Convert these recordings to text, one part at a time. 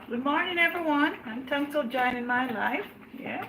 Good morning, everyone, and thanks for joining my live. Yeah.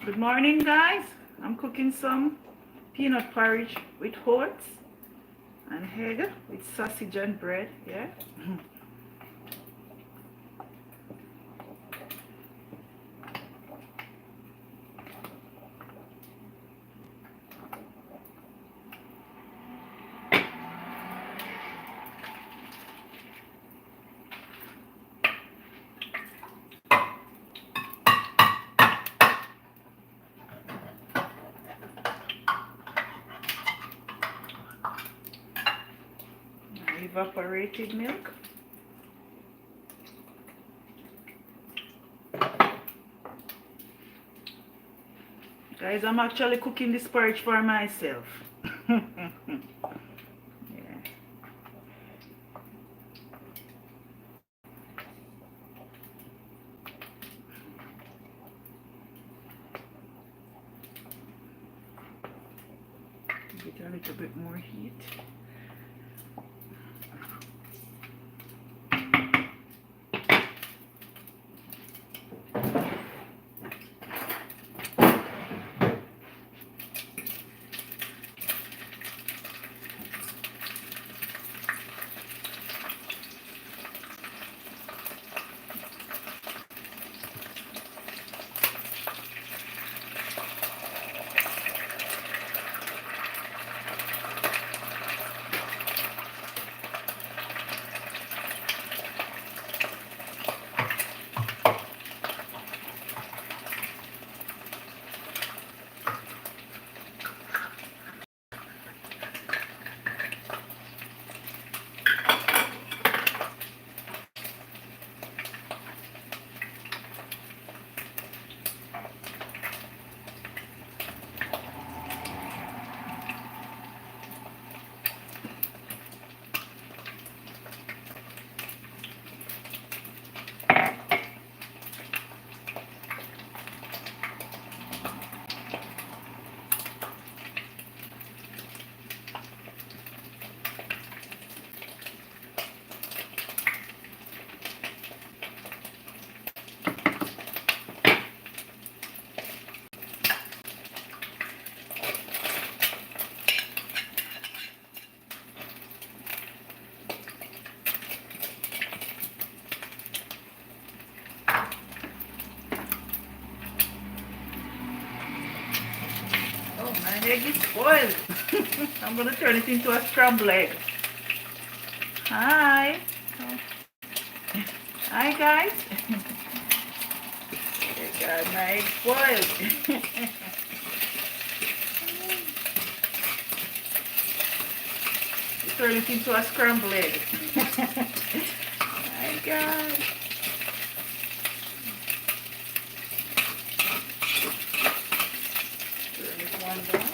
Good morning, guys. I'm cooking some peanut porridge with oats and egg with sausage and bread. Yeah. Evaporated milk. Guys, I'm actually cooking this porridge for myself. Yeah. Get a little bit more heat. Oh, my egg is spoiled. I'm gonna turn it into a scrambled egg. Hi. Oh. Hi, guys. Oh God, my egg spoiled. turn it into a scrambled egg. My God. Turn this one down.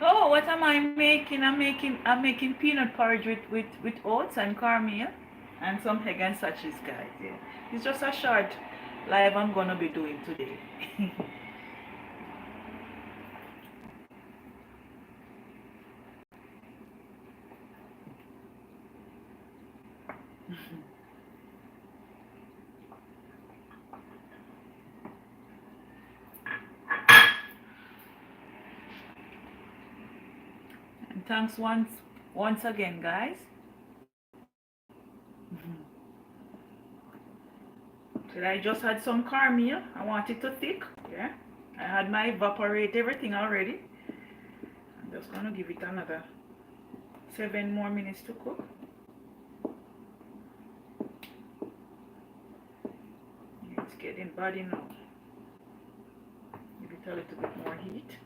Oh, what am I making? I'm making peanut porridge with oats and cornmeal and some egg and sachets, guys. Yeah. It's just a short live I'm gonna be doing today. And thanks once again, guys. So I just had some cornmeal. I want it to thick. Yeah. I had my evaporate everything already. I'm just gonna give it another 7 more minutes to cook. It's getting body now. Give it a little bit more heat.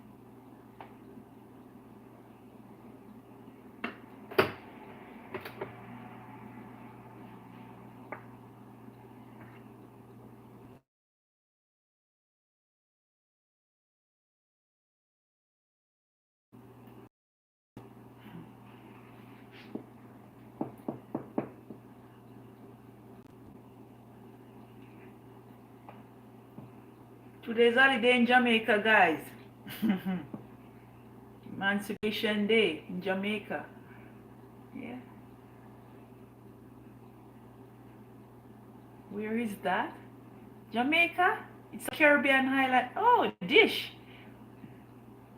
Today's holiday in Jamaica, guys. Emancipation Day in Jamaica. Yeah. Where is that? Jamaica? It's a Caribbean highland. Oh, dish.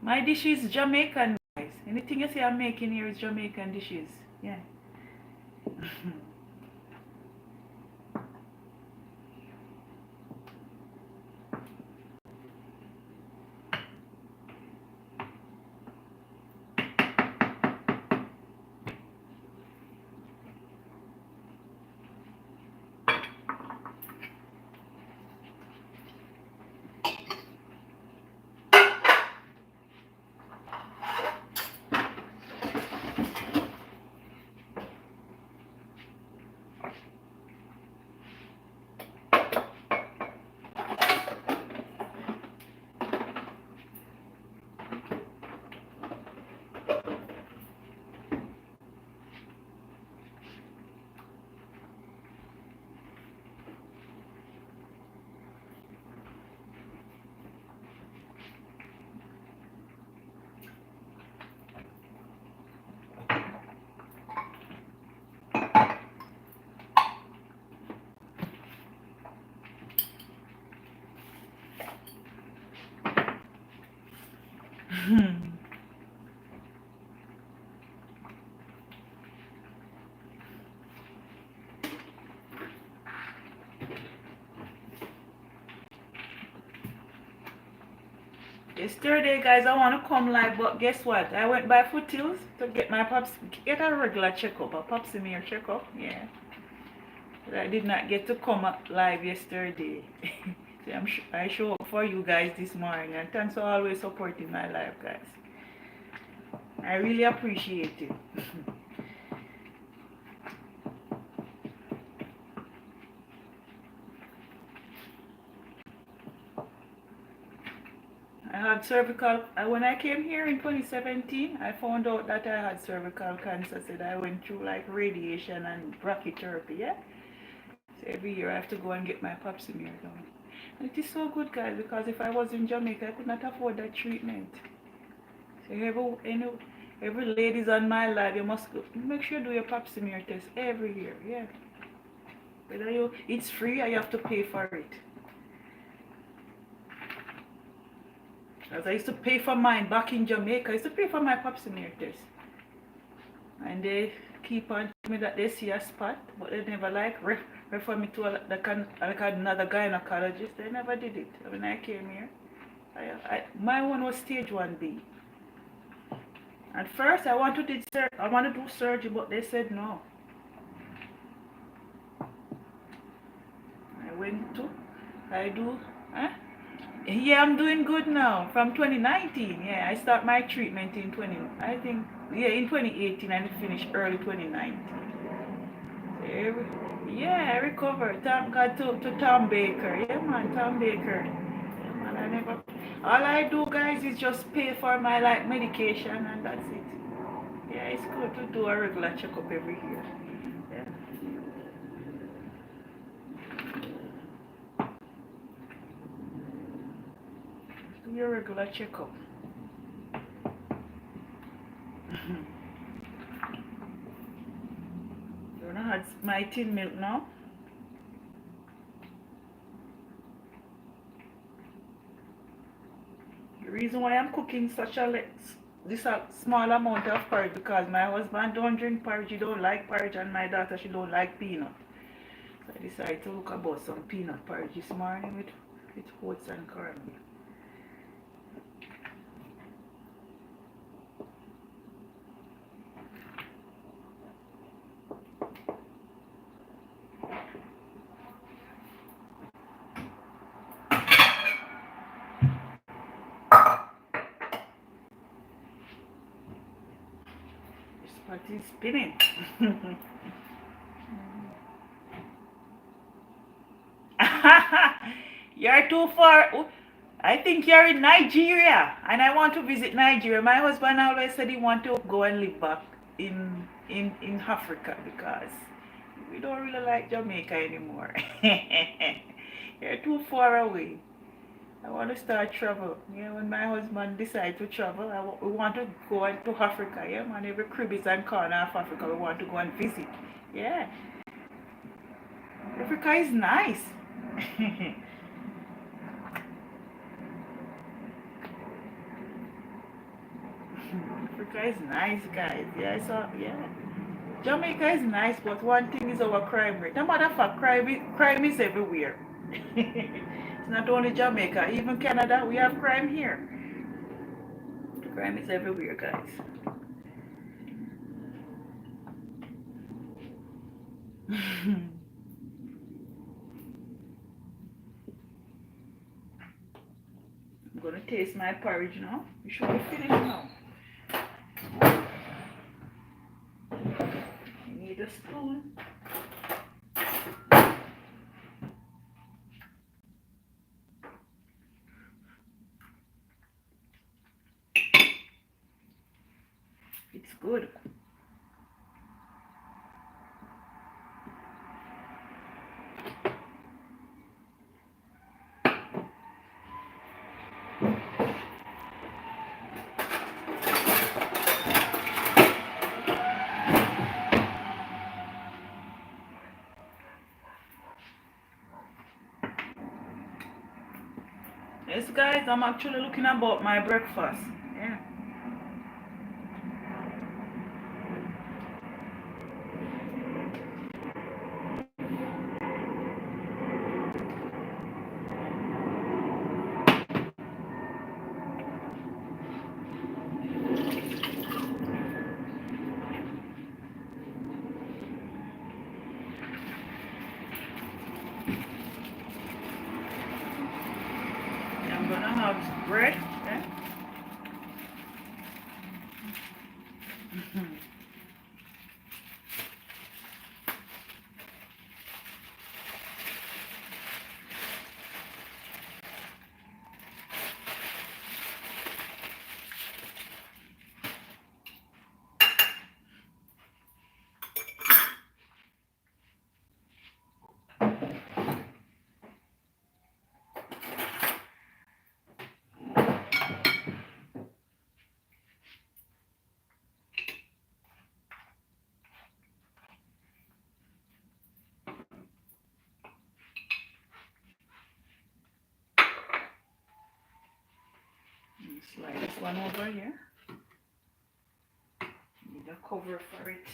My dish is Jamaican, guys. Anything you see I'm making here is Jamaican dishes. Yeah. Yesterday, guys, I want to come live, but guess what? I went by Foothills to get my pops, get a regular checkup, a pap smear checkup. Yeah, but I did not get to come up live yesterday. So I show up for you guys this morning, and thanks for always supporting my live, guys. I really appreciate it. I had cervical, when I came here in 2017, I found out that I had cervical cancer. So I went through like radiation and brachytherapy, yeah? So every year I have to go and get my pap smear done. And it is so good, guys, because if I was in Jamaica, I could not afford that treatment. So every ladies on my life, you must go, make sure you do your pap smear test every year, yeah? Whether it's free or you have to pay for it. As I used to pay for mine back in Jamaica, I used to pay for my pap smear test. And they keep on telling me that they see a spot, but they never like refer me to another gynecologist. They never did it. When I came here, my one was stage 1B. At first, I want to do surgery, but they said no. I went to, I do, huh? Yeah, I'm doing good now. From 2019, yeah, I start my treatment in in 2018 and finished early 2019. Every, yeah, I recovered. Thank God to Tom Baker. Yeah, man, Tom Baker. Yeah, man, I never. All I do, guys, is just pay for my like medication and that's it. Yeah, it's good to do a regular checkup every year. Yeah, do your regular checkup. You know, had my tin milk now. The reason why I'm cooking such a small amount of porridge because my husband don't drink porridge, he don't like porridge, and my daughter she don't like peanut. So I decided to look about some peanut porridge this morning with oats and caramel. This pot is spinning. You're too far. I think you're in Nigeria, and I want to visit Nigeria. My husband always said he want to go and live back in Africa because we don't really like Jamaica anymore. You're too far away. I want to start travel. Yeah, when my husband decide to travel, we want to go to Africa. Yeah, man, every Caribbean and corner of Africa, we want to go and visit. Yeah, Africa is nice. Africa is nice, guys. Yeah, I saw. Yeah, Jamaica is nice, but one thing is our crime rate. No matter fact, crime is everywhere. It's not only Jamaica, even Canada, we have crime here. Crime is everywhere, guys. I'm gonna taste my porridge now. You should be finished now. You need a spoon. It's good. Yes, guys, I'm actually looking about my breakfast. Yeah. I'm gonna have bread. Yeah. Slide this one over here. Need a cover for it.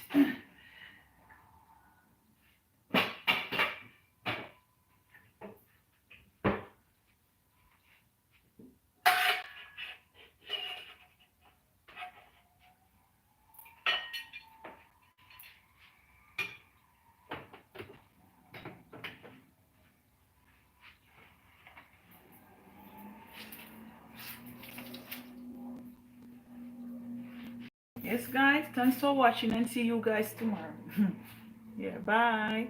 Yes, guys, thanks for watching and see you guys tomorrow. Yeah, bye.